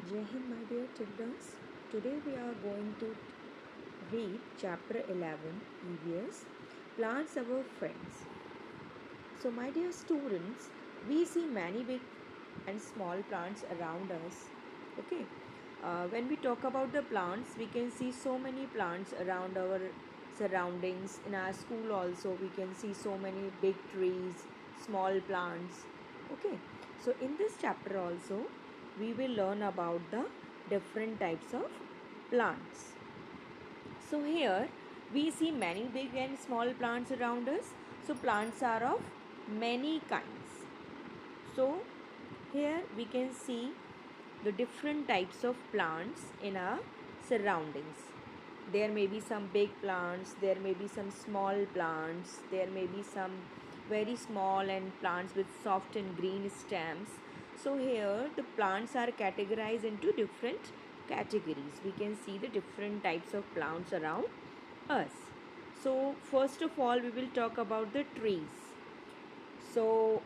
Jai Hind, my dear children. Today we are going to read chapter 11 EVS Plants Our Friends. So, my dear students, we see many big and small plants around us. Okay, when we talk about the plants, we can see so many plants around our surroundings. In our school, also, we can see so many big trees, small plants. Okay, so in this chapter, also, we will learn about the different types of plants. So here we see many big and small plants around us. So plants are of many kinds. So here we can see the different types of plants in our surroundings. There may be some big plants, there may be some small plants, there may be some very small and plants with soft and green stems. So here the plants are categorized into different categories. We can see the different types of plants around us. So first of all we will talk about the trees. So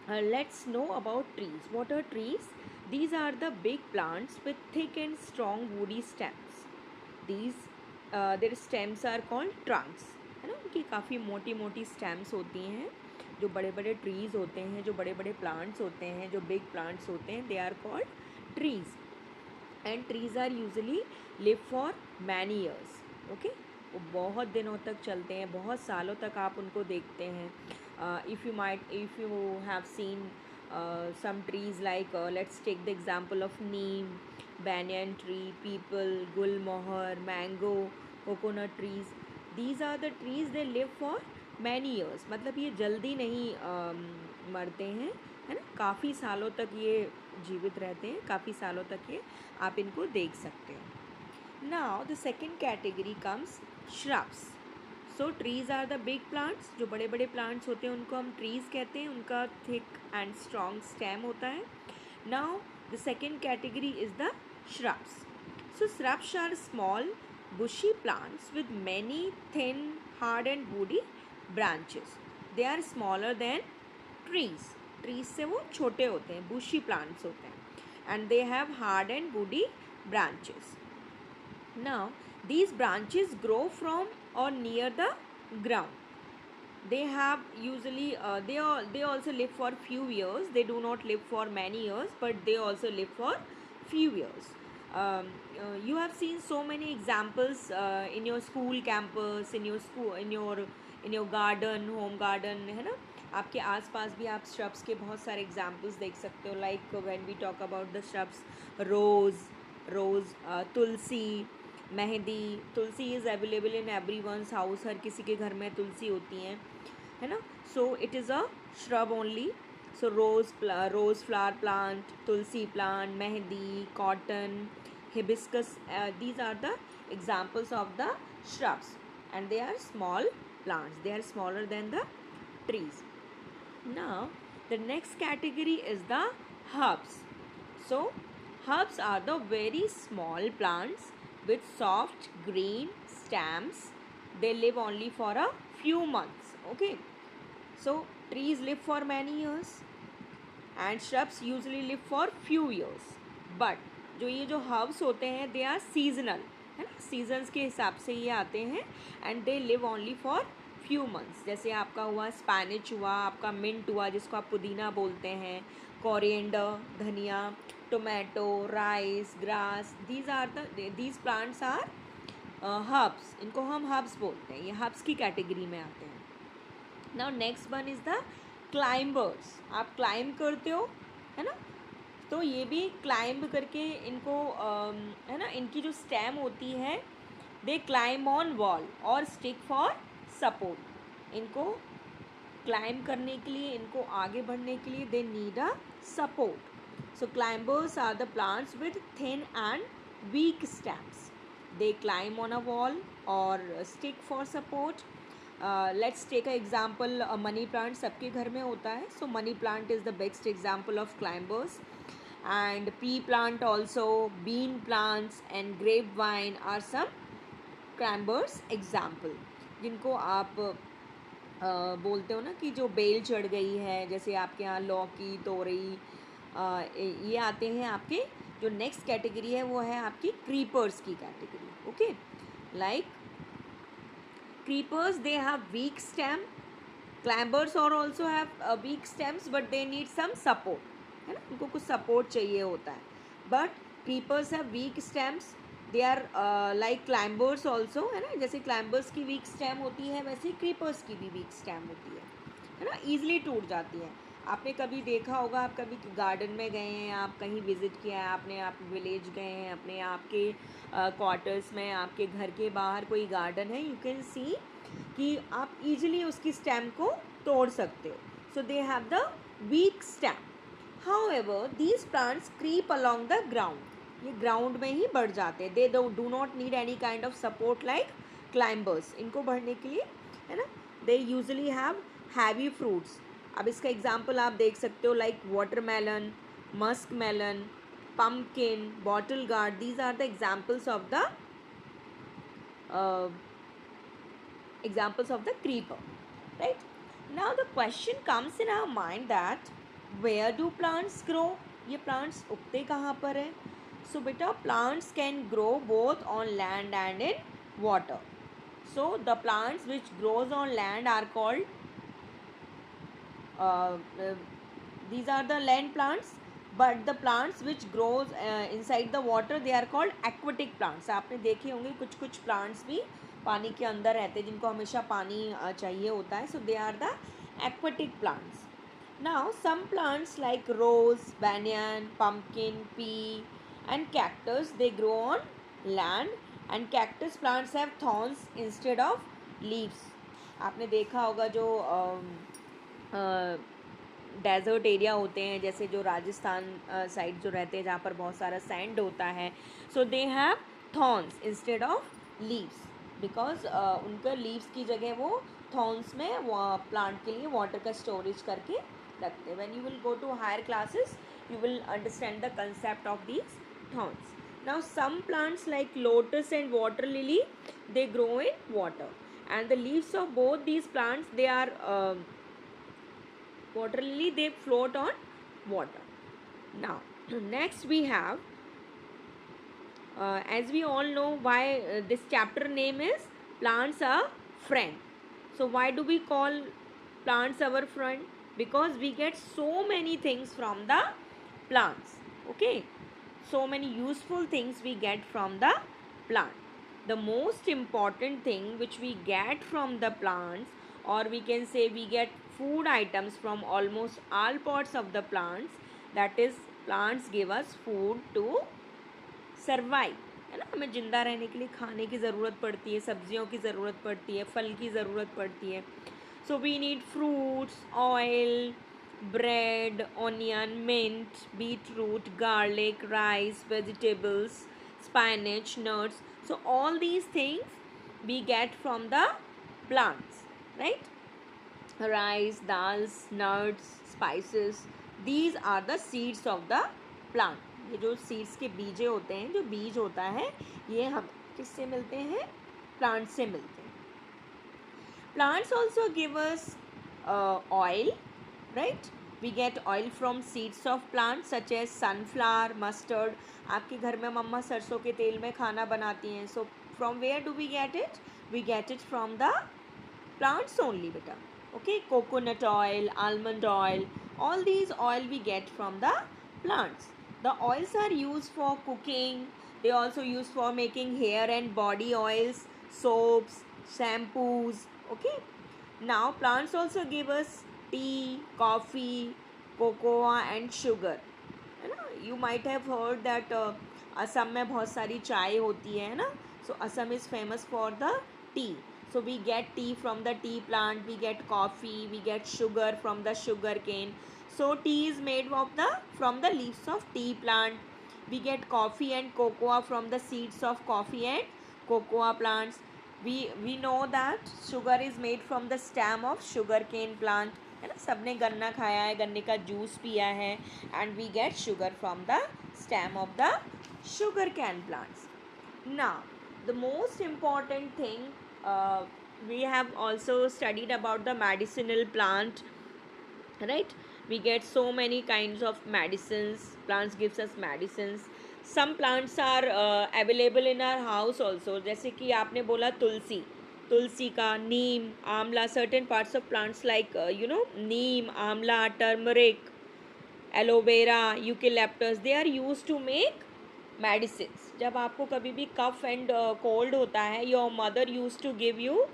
let's know about trees. What are trees? These are the big plants with thick and strong woody stems. These their stems are called trunks. है ना, उनकी काफ़ी मोटी मोटी stems होती हैं. जो बड़े बड़े trees होते हैं, जो बड़े बड़े plants होते हैं, जो big plants होते हैं, they are called trees. And trees are usually live for many years. Okay, वो बहुत दिनों तक चलते हैं, बहुत सालों तक आप उनको देखते हैं. If you have seen some trees like let's take the example of neem, banyan tree, peepal, gulmohar, mango, coconut trees. These are the trees they live for many years. मतलब ये जल्दी नहीं मरते हैं, है ना, काफ़ी सालों तक ये जीवित रहते हैं, काफ़ी सालों तक ये आप इनको देख सकते हैं. Now the second category comes shrubs. So trees are the big plants. जो बड़े बड़े प्लांट्स होते हैं उनको हम ट्रीज़ कहते हैं. उनका थिक एंड स्ट्रॉन्ग स्टेम होता है. Now the second category is the shrubs. So shrubs are small bushy plants with many thin, hard and woody branches. They are smaller than trees. Trees से वो छोटे होते हैं, bushy plants होते हैं. And they have hard and woody branches. Now these branches grow from or near the ground. They have usually they also live for few years. They do not live for many years, but they also live for few years. You have seen so many examples in your school campus, in your garden, home garden, है ना. आपके आसपास भी आप shrubs के बहुत सारे examples देख सकते हो. Like when we talk about the shrubs, rose, tulsi, mehndi. Tulsi is available in everyone's house. हर किसी के घर में तुलसी होती हैं, है ना. So it is a shrub only. So rose flower plant, tulsi plant, mehndi, cotton, hibiscus. These are the examples of the shrubs and they are small plants. They are smaller than the trees. Now the next category is the herbs. So herbs are the very small plants with soft green stems. They live only for a few months. Okay, so trees live for many years and shrubs usually live for few years. But जो ये जो herbs होते हैं they are seasonal, है ना, seasons के हिसाब से ये आते हैं. And they live only for few months. जैसे आपका हुआ स्पैनिच, हुआ आपका मिंट, हुआ जिसको आप पुदीना बोलते हैं, कोरिएंडर धनिया, tomato, rice, grass. These plants are herbs. इनको हम हर्ब्स बोलते हैं. ये हर्ब्स की कैटेगरी में आते हैं. Now next one is the climbers. आप क्लाइंब करते हो, है ना, तो ये भी क्लाइंब करके इनको है ना, इनकी जो स्टेम होती है दे क्लाइंब ऑन वॉल और स्टिक फॉर सपोर्ट. इनको क्लाइंब करने के लिए, इनको आगे बढ़ने के लिए they need a support. So climbers are the plants with thin and weak stems. They climb on a wall और stick for support. Let's take a example. Money plant सबके घर में होता है. So money plant is the best example of climbers. And pea plant also, bean plants and grapevine are some climbers example. जिनको आप बोलते हो ना कि जो बेल चढ़ गई है, जैसे आपके यहाँ लौकी, तोरई, ये आते हैं आपके जो नेक्स्ट कैटेगरी है वो है आपकी क्रीपर्स की category. Okay, like creepers they have weak stem. Climbers और also have weak stems but they need some support, है ना, उनको कुछ सपोर्ट चाहिए होता है. But creepers have weak stems. They are like climbers also, है ना, जैसे क्लाइंबर्स की वीक स्टेम होती है वैसे क्रीपर्स की भी वीक स्टेम होती है ना, ईजिली टूट जाती है. आपने कभी देखा होगा, आप कभी गार्डन में गए हैं, आप कहीं विजिट किया है आपने, आप विलेज गए हैं अपने, आपके क्वार्टर्स में, आपके घर के बाहर कोई गार्डन है, यू कैन सी कि आप इजीली उसकी स्टेम को तोड़ सकते हो. So they have the weak stem. However these plants creep along the ground. ये ग्राउंड में ही बढ़ जाते हैं. They do not need any kind of support like climbers. इनको बढ़ने के लिए, है ना, they usually have heavy fruits. अब इसका एग्जाम्पल आप देख सकते हो like watermelon, musk melon, pumpkin, bottle gourd. These are the examples of the creeper, right? Now the question comes in our mind that where do plants grow? ये plants उगते कहाँ पर है? So beta, plants can grow both on land and in water. So the plants which grows on land are called these are the land plants, but the plants which grows inside the water they are called aquatic plants. आपने देखे होंगे कुछ कुछ plants भी पानी के अंदर रहते हैं जिनको हमेशा पानी चाहिए होता है. So they are the aquatic plants. Now some plants like rose, banyan, pumpkin, pea and cactus they grow on land, and cactus plants have thorns instead of leaves. आपने देखा होगा जो डेजर्ट एरिया होते हैं, जैसे जो राजस्थान साइड जो रहते हैं जहाँ पर बहुत सारा सैंड होता है. So they have thorns instead of leaves, because उनका लीव्स की जगह वो थॉर्न्स में प्लांट के लिए वाटर का स्टोरेज करके रखते हैं. When you will go to higher classes you will understand the concept of these thorns. Now some plants like lotus and water lily they grow in water, and the leaves of both these plants they are water lily, they float on water. Now next we have as we all know why this chapter name is plants are friend. So why do we call plants our friend? Because we get so many things from the plants. Okay, so many useful things we get from the plant. The most important thing which we get from the plants, or we can say we get food items from almost all parts of the plants, that is plants give us food to survive, है ना. हमें जिंदा रहने के लिए खाने की ज़रूरत पड़ती है, सब्जियों की ज़रूरत पड़ती है, फल की ज़रूरत पड़ती है. So we need fruits, oil, bread, onion, mint, beetroot, garlic, rice, vegetables, spinach, nuts. So all these things we get from the plants, right? Rice, dals, nuts, spices. These are the seeds of the plant. ये जो seeds के बीजे होते हैं, जो बीज होता है, ये हम किससे मिलते हैं? Plants से मिलते हैं. Plants also give us oil, right? We get oil from seeds of plants such as sunflower, mustard. आपके घर में मम्मा सरसों के तेल में खाना बनाती हैं. So from where do we get it? We get it from the plants only, beta. Okay, coconut oil, almond oil, all these oil we get from the plants. The oils are used for cooking. They also used for making hair and body oils, soaps, shampoos. Okay. Now plants also give us tea, coffee, cocoa and sugar, है ना. You might have heard that Assam में बहुत सारी चाय होती है ना. So Assam is famous for the tea. So we get tea from the tea plant, we get coffee, we get sugar from the sugar cane. So tea is made from the leaves of tea plant. We get coffee and cocoa from the seeds of coffee and cocoa plants. We know that sugar is made from the stem of sugar cane plant, है ना. सबने गन्ना खाया है, गन्ने का juice पिया है, and we get sugar from the stem of the sugar cane plants. Now the most important thing, we have also studied about the medicinal plant, right? We get so many kinds of medicines. Plants gives us medicines. some plants are available in our house also, जैसे कि आपने बोला तुलसी, तुलसी का, नीम, आंवला, certain parts of plants like neem, amla, turmeric, aloe vera, eucalyptus, they are used to make medicines. जब आपको कभी भी कफ एंड कोल्ड होता है, your mother use to give you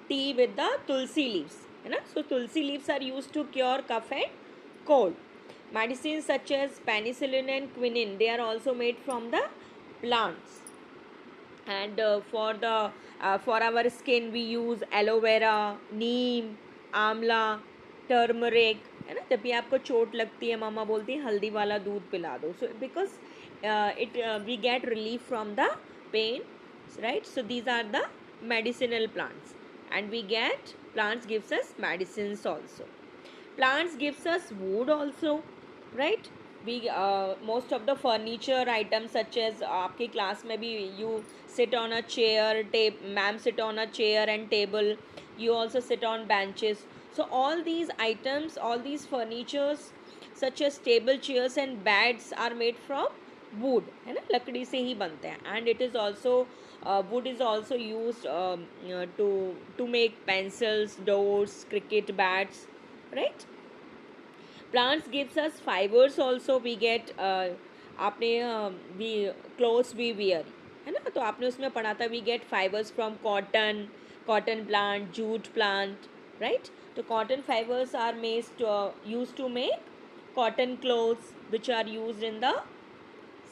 tea with the tulsi leaves, है ना. So tulsi leaves are use to cure cough and cold. Medicines such as penicillin and quinine, they are also made from the plants. And for our skin we use aloe vera, neem, amla, turmeric, है ना. जब भी आपको चोट लगती है, मामा बोलती है हल्दी वाला दूध पिला दो. So because it we get relief from the pain, right? So these are the medicinal plants, and we get plants gives us medicines also. Plants gives us wood also, right? We most of the furniture items such as आपके class में भी you sit on a chair, ma'am sit on a chair and table, you also sit on benches. So all these items, all these furnitures such as table, chairs and beds are made from wood, है ना, लकड़ी से ही बनते हैं. And it is also wood is also used to make pencils, doors, cricket bats, right? Plants gives us fibers also. We get आपने we clothes we wear, है ना. तो आपने उसमें पढ़ा था we get fibers from cotton plant, jute plant, right? तो cotton fibers are used to make cotton clothes which are used in the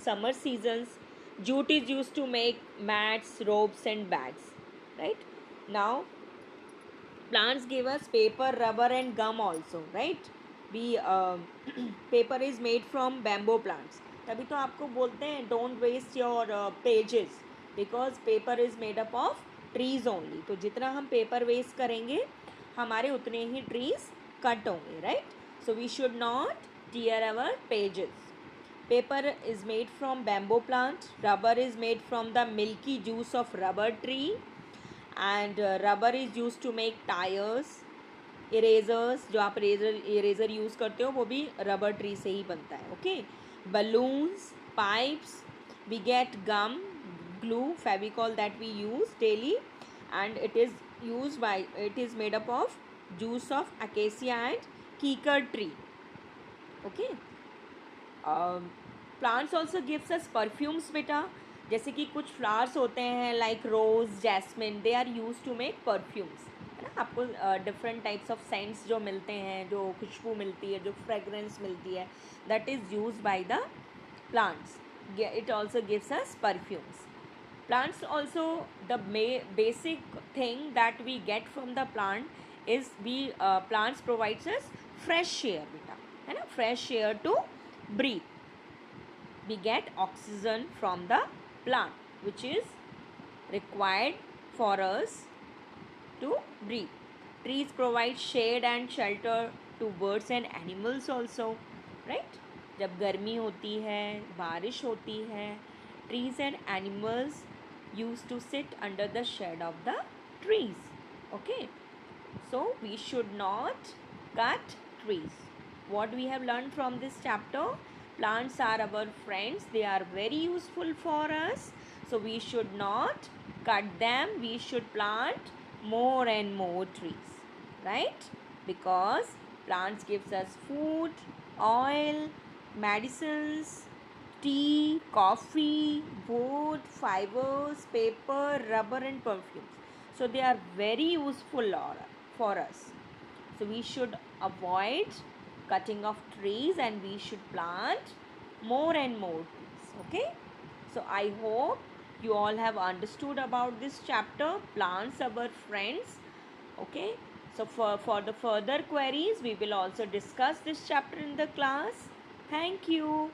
summer seasons. Jute is used to make mats, ropes and bags, right? Now plants give us paper, rubber and gum also, right? We paper is made from bamboo plants. तभी तो आपको बोलते हैं don't waste your pages, because paper is made up of trees only. तो जितना हम paper waste करेंगे, हमारे उतने ही trees cut होंगे, right? So we should not tear our pages. Paper is made from bamboo plant. Rubber is made from the milky juice of rubber tree. And rubber is used to make tires. Erasers, जो आप eraser use करते हो वो भी rubber tree से ही बनता है. Okay. Balloons, pipes, we get gum, glue, Fevicol that we use daily, and it is made up of juice of acacia and kikar tree. Okay. Plants also gives us perfumes बेटा. जैसे कि कुछ फ्लावर्स होते हैं like rose, jasmine, they are use to make perfumes, है ना. आपको different types of cents जो मिलते हैं, जो खुशबू मिलती है, जो फ्रेगरेंस मिलती है, that is use by the plants. It also gives us perfumes. Plants also, the basic thing that we get from the plant is plants provides us fresh air beta, है ना, fresh air to breathe. We get oxygen from the plant, which is required for us to breathe. Trees provide shade and shelter to birds and animals also, right? जब गर्मी होती है, बारिश होती है, trees and animals used to sit under the shade of the trees. Okay, so we should not cut trees. What we have learned from this chapter, plants are our friends, they are very useful for us, so we should not cut them. We should plant more and more trees, right? Because plants gives us food, oil, medicines, tea, coffee, wood, fibers, paper, rubber and perfumes. So they are very useful for us. So we should avoid cutting of trees and we should plant more and more trees. Okay. So I hope you all have understood about this chapter, plants our friends. Okay. So for the further queries we will also discuss this chapter in the class. Thank you.